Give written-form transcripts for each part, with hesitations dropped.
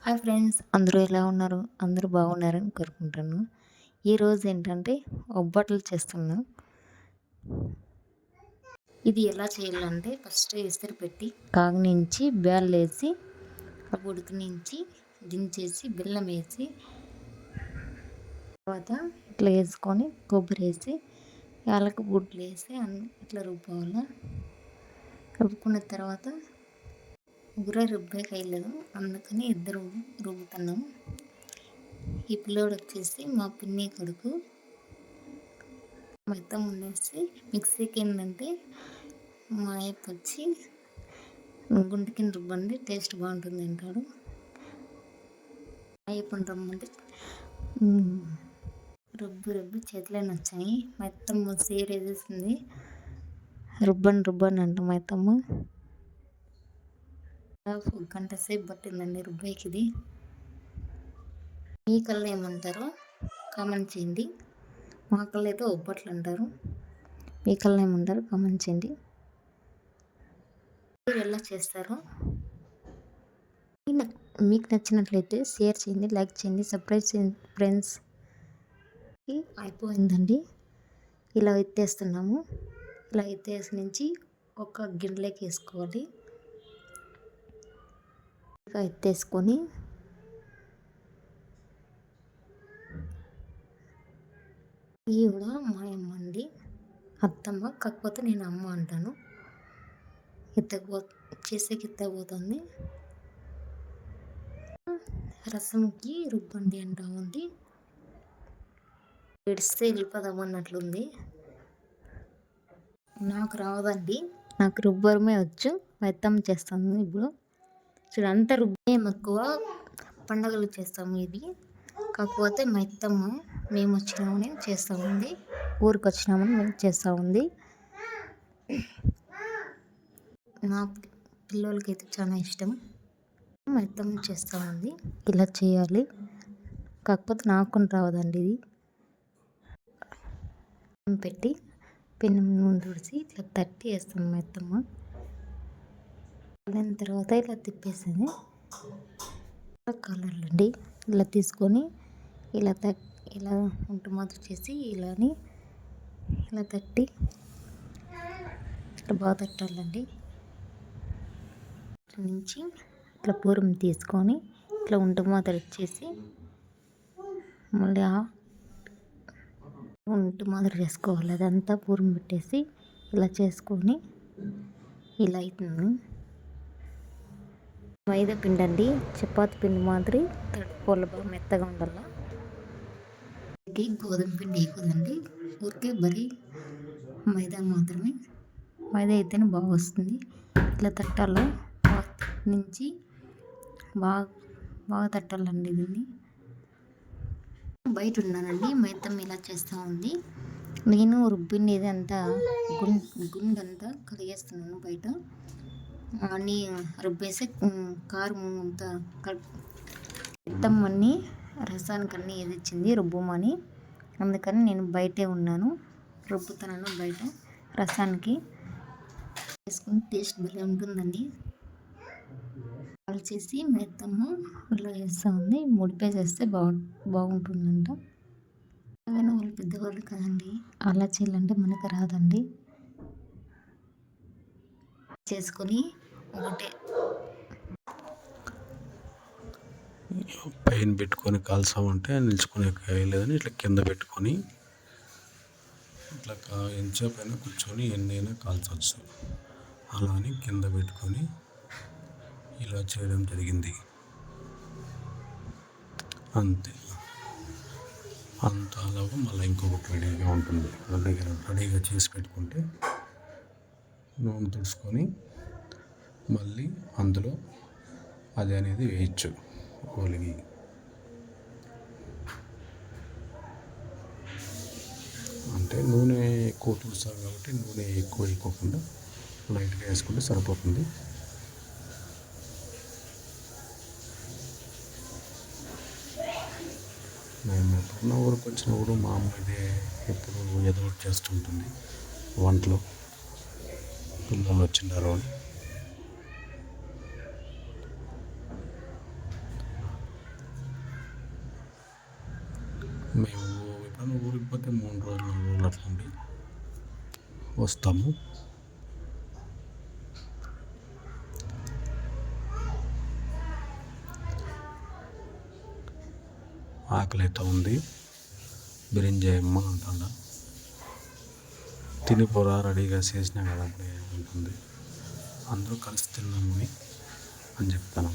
Hi friends, అందరూ ఎలా ఉన్నారు? అందరూ బాగున్నారని కోరుకుంటాను. ఈరోజు ఏంటంటే ఒబ్బట్లు చేస్తున్నాం. ఇది ఎలా చేయాలంటే ఫస్ట్ ఎసరు పెట్టి కాగనించి బ్యాల్లేసి ఉడకనించి దించేసి బెల్లం వేసి తర్వాత ఇట్లా వేసుకొని కొబ్బరి వేసి యాలక బుడ్లు వేసి ఇట్లా రుబ్బుకోవాలి. రుబ్బుకున్న తర్వాత ముగ్గురే రుబ్బేకి వేయలేదు, అందుకని ఇద్దరు రుబ్బుతున్నాం. ఈ పిల్లోడు వచ్చేసి మా పిన్ని కొడుకు. మొత్తం ఉండేసి మిక్సీకి ఏంటంటే మా అయ్యప్ప వచ్చి గుంటకి రుబ్బండి టేస్ట్ బాగుంటుంది అంటాడు. అయ్యప్పని రమ్మంటే రుబ్బి చేతిలో నచ్చాయి. మొత్తం సీరేసేసింది. రుబ్బని అంట మొత్తము. ఒక గంట సేపు పట్టిందండి రుబ్బేకి. ఇది మీ కళ్ళు ఏమంటారో కామెంట్ చేయండి. మా కళ్ళు అయితే ఒబ్బట్లు అంటారు. మీ కళ్ళు ఏమంటారు కామెంట్ చేయండి. మీరు ఎలా చేస్తారో మీకు నచ్చినట్లయితే షేర్ చేయండి, లైక్ చేయండి, సబ్స్క్రైబ్ చేయండి ఫ్రెండ్స్. అయిపోయిందండి. ఇలా ఎత్తేస్తున్నాము. ఇలా ఎత్తేసి నుంచి ఒక గిన్నెలోకి వేసుకోవాలి. ఇలా ఎత్తేసుకొని ఈవిడ మా అమ్మ అండి, అత్తమ్మ. కాకపోతే నేను అమ్మ అంటాను. చేసేకి ఎత్తకపోతుంది. రసంకి రుబ్బండి అంటా ఉంది. ఏడిస్తే వెళ్ళిపోదాం అన్నట్లుంది. నాకు రావదండి, నాకు రుబ్బరమే వచ్చు. అత్తమ్మ చేస్తాను. ఇప్పుడు చూడు, అంత రుబ్బేం ఎక్కువ పండగలు చేస్తాము ఇది. కాకపోతే మా అత్తమ్మ మేము వచ్చినామని చేస్తూ ఉంది, ఊరికి వచ్చినామని మేము చేస్తూ ఉంది. నా పిల్లలకైతే చాలా ఇష్టం. మా అత్తమ్మ చేస్తూ ఉంది. ఇలా చేయాలి, కాకపోతే నాకు రావదండి ఇది. పెట్టి పెన్ను నూనె తుడిచి ఇట్లా తట్టి వేస్తాను మా అత్తమ్మ. దాని తర్వాత ఇలా తిప్పేసింది. కలర్లు అండి, ఇలా తీసుకొని ఇలా ఇలా మాత్రం చేసి ఇలా తట్టి ఇట్లా బాగా తట్టాలండి. నుంచి ఇట్లా పూరం తీసుకొని ఇట్లా మాత్రం ఇచ్చేసి మళ్ళీ మాత్రం చేసుకోవాలి. అదంతా పూరం పెట్టేసి ఇలా చేసుకొని ఇలా అవుతుంది. మైదా పిండి అండి, చపాతి పిండి మాదిరి తడుపుకోవాలి, బాగా మెత్తగా ఉండాలి. గోధుమ పిండి వేయకూడదండి, ఊరికే బరీ మైదా మాత్రమే. మైదా అయితేనే బాగా వస్తుంది. ఇట్లా తట్టాలి నుంచి బాగా తట్టాలండి. దీన్ని బయట ఉన్నానండి, మొత్తం ఇలా చేస్తూ ఉంది. నేను రుబ్బింది ఇదంతా గుండంతా కడిగేస్తున్నాను బయట. అన్నీ రుబ్బేసి కారం అంతా అన్నీ రసానికి అన్నీ ఎదిచ్చింది రుబ్బమని. అందుకని నేను బయటే ఉన్నాను, రుబ్బుతున్నాను బయట. రసానికి వేసుకుని టేస్ట్ భలే ఉంటుందండి. కాల్చేసి మెత్తము ఇలా వేస్తూ ఉంది. ముడిపేసేస్తే బాగుంటుందంట. కానీ వాళ్ళు పెద్దవాళ్ళు కదండి, అలా చేయాలంటే మనకు రాదండి. చేసుకొని ఒకటే పైన పెట్టుకొని కాల్చామంటే నిల్చుకునే కాయలేదని ఇట్లా కింద పెట్టుకొని ఇట్లా ఎంతసేపు అయినా కూర్చొని ఎన్నైనా కాల్చవచ్చు. అలా అని కింద పెట్టుకొని ఇలా చేయడం జరిగింది. అంతే. అంత అలాగా మళ్ళీ ఇంకొకటి రెడీగా ఉంటుంది. రెడీగా చేసి పెట్టుకుంటే నూనె తుడుచుకొని మళ్ళీ అందులో అది అనేది వేయచ్చు. ఒలిగి అంటే నూనె ఎక్కువ తుడుస్తాం కాబట్టి నూనె ఎక్కువ వేయకోకుండా లైట్గా వేసుకుంటే సరిపోతుంది. మేము ఎప్పుడున్న ఊరికి వచ్చినప్పుడు మా అమ్మ ఇదే ఎప్పుడు ఏదో ఒకటి చేస్తుంటుంది వంటలు. పిల్లలు వచ్చినారు అని మేము ఎప్పుడైనా ఊరికి పోతే 3 రోజులు 4 రోజులు అట్లా ఉండి వస్తాము. ఆకలి అయితే ఉంది, బిర్యానీ చేయమ్మా అంటాడ. తినిపోరా రెడీగా చేసినా కదా అప్పుడే ఉంటుంది, అందరూ కలిసి తిన్నామని అని చెప్తాను.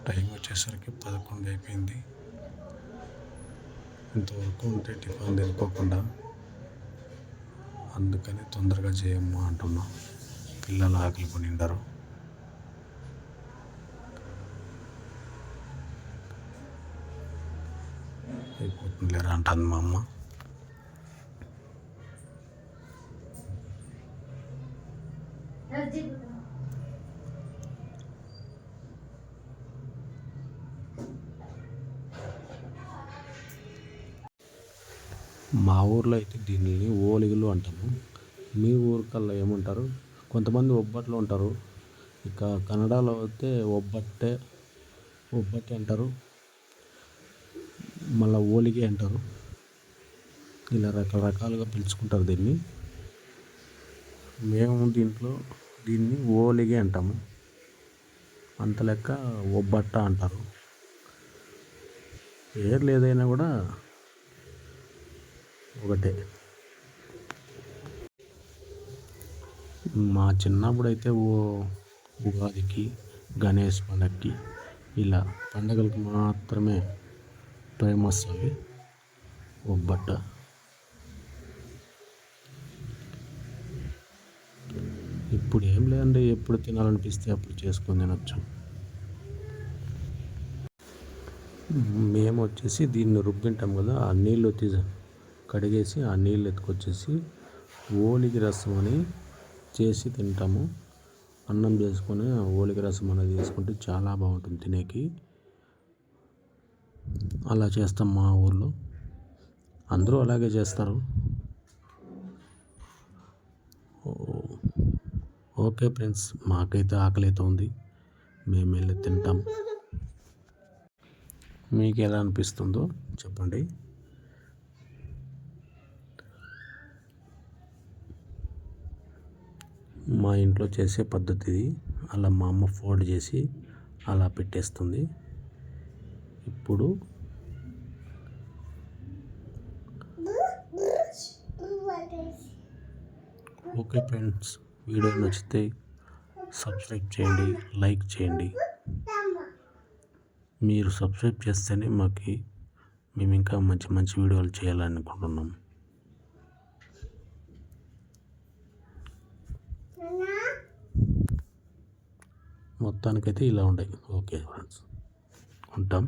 టైం వచ్చేసరికి 11 అయిపోయింది. ఇంతవరకు ఉంటే టిఫిన్ తినుకోకుండా, అందుకని తొందరగా చేయమ్మా అంటున్నా. పిల్లలు ఆకలి కొనిండారు. అయిపోతుంది లేరా అంటుంది మా అమ్మ. మా ఊర్లో అయితే దీనిని ఓలిగలు అంటాము. మీ ఊరికల్లా ఏమంటారు? కొంతమంది ఒబ్బట్లు అంటారు. ఇక కన్నడలో అయితే ఒబ్బట్టే అంటారు, మళ్ళీ ఓలిగే అంటారు. ఇలా రకరకాలుగా పిలుచుకుంటారు దీన్ని. మేము దీన్ని ఓలిగే అంటాము. అంత లెక్క ఒబ్బట్ట అంటారు. పేర్లు ఏదైనా కూడా ఒకటే. మా చిన్నప్పుడు అయితే ఉగాదికి, గణేష్ పండగకి ఇలా పండగలకు మాత్రమే ఫేమస్ అవి ఒబ్బట్ట. ఇప్పుడు ఏం లేదండి, ఎప్పుడు తినాలనిపిస్తే అప్పుడు చేసుకొని తినొచ్చు. మేము వచ్చేసి దీన్ని రుబ్బింటాం కదా, ఆ నీళ్ళు కడిగేసి ఆ నీళ్ళు ఎత్తుకొచ్చేసి ఓలిగి రసం అని చేసి తింటాము. అన్నం చేసుకొని ఓలిగి రసం అనేది వేసుకుంటే చాలా బాగుంటుంది తినేకి. అలా చేస్తాం మా ఊర్లో, అందరూ అలాగే చేస్తారు. ఓకే ఫ్రెండ్స్, మాకైతే ఆకలి అయితే ఉంది, మేము వెళ్ళి తింటాం. మీకు ఎలా అనిపిస్తుందో చెప్పండి. మా ఇంట్లో చేసే పద్ధతి ఇది. అలా మా అమ్మ ఫోల్డ్ చేసి అలా పెట్టేస్తుంది. ఇప్పుడు ఓకే ఫ్రెండ్స్, వీడియో నచ్చితే సబ్స్క్రైబ్ చేయండి, లైక్ చేయండి. మీరు సబ్స్క్రైబ్ చేస్తేనే మేము ఇంకా మంచి మంచి వీడియోలు చేయాలనుకుంటున్నాం. మొత్తానికైతే ఇలా ఉన్నాయి. ఓకే ఫ్రెండ్స్, ఉంటాం.